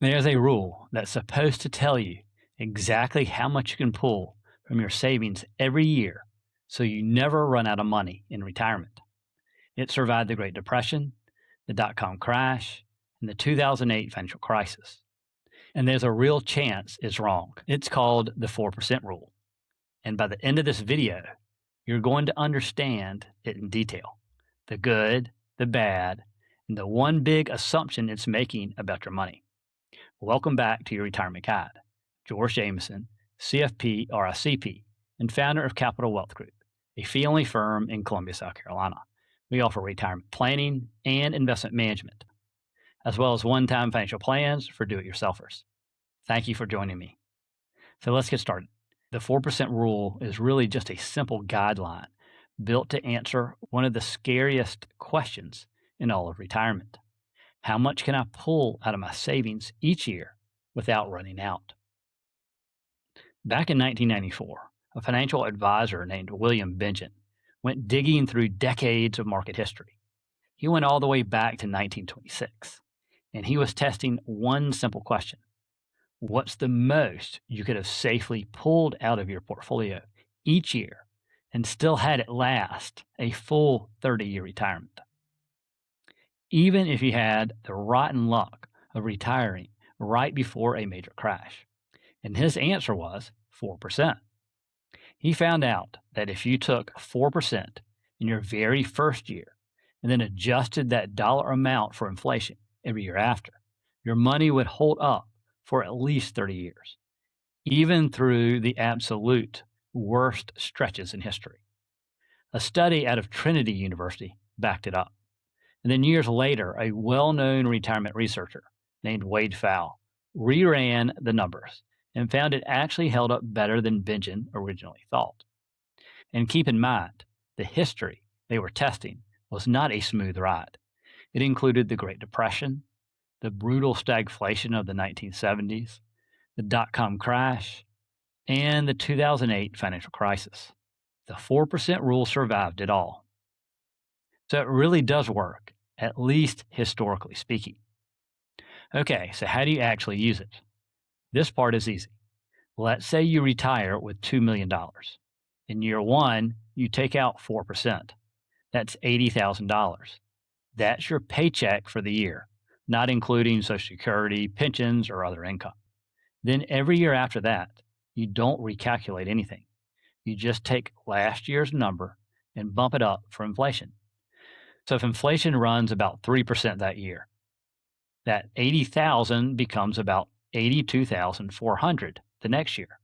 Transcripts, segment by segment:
There's a rule that's supposed to tell you exactly how much you can pull from your savings every year so you never run out of money in retirement. It survived the Great Depression, the dot-com crash, and the 2008 financial crisis. And there's a real chance it's wrong. It's called the 4% rule. And by the end of this video, you're going to understand it in detail. The good, the bad, and the one big assumption it's making about your money. Welcome back to your retirement guide. George Jameson, CFP, RICP, and founder of Capital Wealth Group, a fee-only firm in Columbia, South Carolina. We offer retirement planning and investment management, as well as one-time financial plans for do-it-yourselfers. Thank you for joining me. So let's get started. The 4% rule is really just a simple guideline built to answer one of the scariest questions in all of retirement. How much can I pull out of my savings each year without running out? Back in 1994, a financial advisor named William Bengen went digging through decades of market history. He went all the way back to 1926, and he was testing one simple question. What's the most you could have safely pulled out of your portfolio each year and still had it last a full 30-year retirement? Even if you had the rotten luck of retiring right before a major crash. And his answer was 4%. He found out that if you took 4% in your very first year and then adjusted that dollar amount for inflation every year after, your money would hold up for at least 30 years, even through the absolute worst stretches in history. A study out of Trinity University backed it up. And then years later, a well-known retirement researcher named Wade Pfau reran the numbers and found it actually held up better than Bengen originally thought. And keep in mind, the history they were testing was not a smooth ride. It included the Great Depression, the brutal stagflation of the 1970s, the dot-com crash, and the 2008 financial crisis. The 4% rule survived it all. So it really does work, at least historically speaking. Okay, so how do you actually use it? This part is easy. Let's say you retire with $2 million. In year one, you take out 4%. That's $80,000. That's your paycheck for the year, not including Social Security, pensions, or other income. Then every year after that, you don't recalculate anything. You just take last year's number and bump it up for inflation. So if inflation runs about 3% that year, that 80,000 becomes about 82,400 the next year.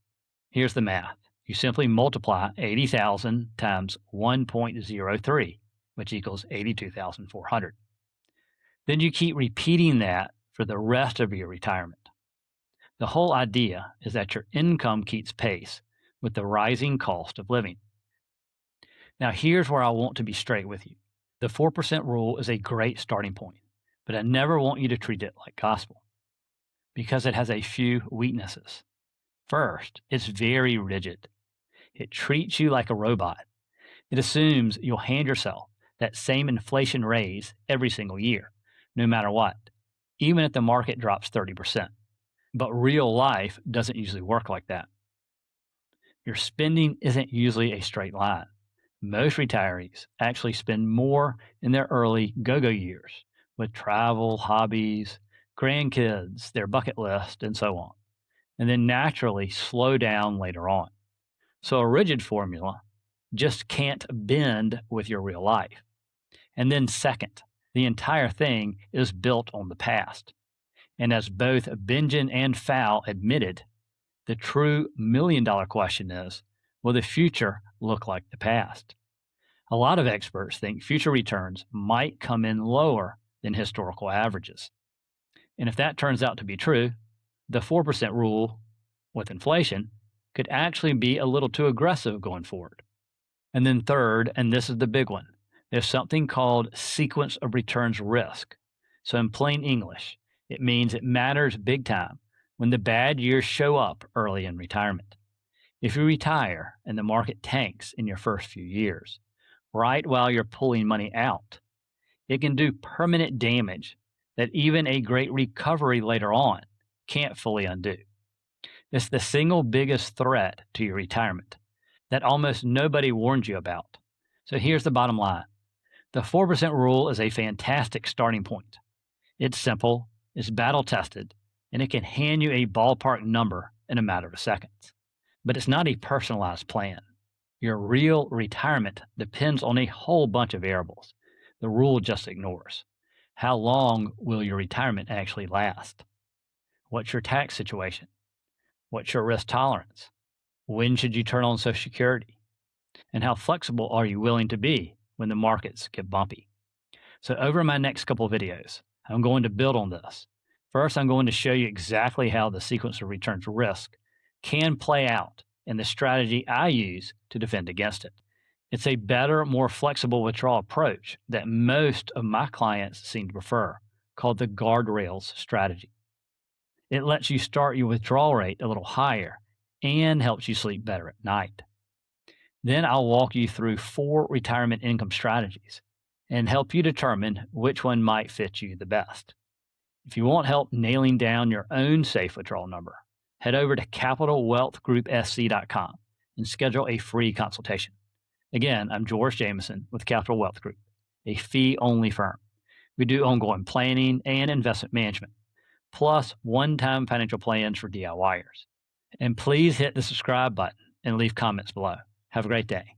Here's the math. You simply multiply 80,000 times 1.03, which equals 82,400. Then you keep repeating that for the rest of your retirement. The whole idea is that your income keeps pace with the rising cost of living. Now here's where I want to be straight with you. The 4% rule is a great starting point, but I never want you to treat it like gospel because it has a few weaknesses. First, it's very rigid. It treats you like a robot. It assumes you'll hand yourself that same inflation raise every single year, no matter what, even if the market drops 30%. But real life doesn't usually work like that. Your spending isn't usually a straight line. Most retirees actually spend more in their early go-go years with travel, hobbies, grandkids, their bucket list, and so on, and then naturally slow down later on. So a rigid formula just can't bend with your real life. And then second, the entire thing is built on the past. And as both Bengen and Pfau admitted, the true million-dollar question is, will the future look like the past? A lot of experts think future returns might come in lower than historical averages. And if that turns out to be true, the 4% rule with inflation could actually be a little too aggressive going forward. And then third, and this is the big one, there's something called sequence of returns risk. So in plain English, it means it matters big time when the bad years show up early in retirement. If you retire and the market tanks in your first few years, right while you're pulling money out, it can do permanent damage that even a great recovery later on can't fully undo. It's the single biggest threat to your retirement that almost nobody warned you about. So here's the bottom line. The 4% rule is a fantastic starting point. It's simple, it's battle tested, and it can hand you a ballpark number in a matter of seconds. But it's not a personalized plan. Your real retirement depends on a whole bunch of variables. The rule just ignores. How long will your retirement actually last? What's your tax situation? What's your risk tolerance? When should you turn on Social Security? And how flexible are you willing to be when the markets get bumpy? So over my next couple of videos, I'm going to build on this. First, I'm going to show you exactly how the sequence of returns risk can play out and the strategy I use to defend against it. It's a better, more flexible withdrawal approach that most of my clients seem to prefer, called the guardrails strategy. It lets you start your withdrawal rate a little higher and helps you sleep better at night. Then I'll walk you through 4 retirement income strategies and help you determine which one might fit you the best. If you want help nailing down your own safe withdrawal number, head over to capitalwealthgroupsc.com and schedule a free consultation. Again, I'm George Jameson with Capital Wealth Group, a fee-only firm. We do ongoing planning and investment management, plus one-time financial plans for DIYers. And please hit the subscribe button and leave comments below. Have a great day.